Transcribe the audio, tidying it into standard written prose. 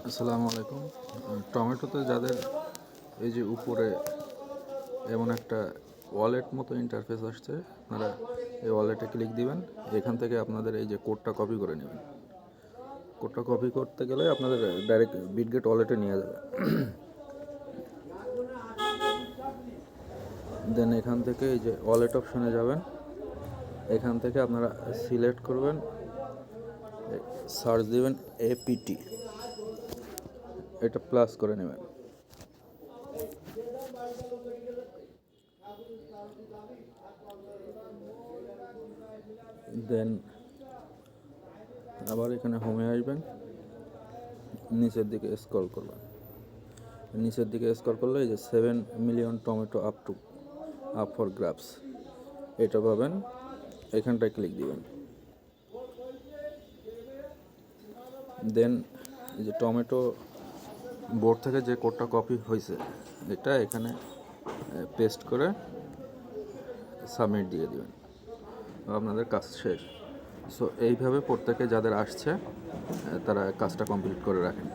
আসসালামু আলাইকুম। টমেটোতে যাদের এই যে উপরে এমন একটা ওয়ালেট মতো ইন্টারফেস আসছে, আপনারা এই ওয়ালেটে ক্লিক দিবেন। এখান থেকে আপনাদের এই যে কোডটা কপি করে নেবেন। কোডটা কপি করতে গেলে আপনাদের ডাইরেক্ট বিটগেট ওয়ালেটে নিয়ে যাবে। দেন এখান থেকে এই যে ওয়ালেট অপশনে যাবেন। এখান থেকে আপনারা সিলেক্ট করবেন, সার্চ দিবেন এপিটি, এটা প্লাস করে নেবেন। দেন আবার এখানে হোমে আসবেন, নিচের দিকে স্ক্রল করবেন। নিচের দিকে স্ক্রল করলে এই যে 7 মিলিয়ন টমেটো আপ ফর গ্রাবস এটা পাবেন। এখানটায় ক্লিক দিবেন। দেন এই যে টমেটো বোর্ড থেকে যে কোডটা কপি হয়েছে এটা এখানে পেস্ট করে সাবমিট দিয়ে দিবেন, আপনাদের কাজ শেষ। সো এইভাবে প্রত্যেকে যাদের আসছে তারা কাজটা কমপ্লিট করে রাখেন।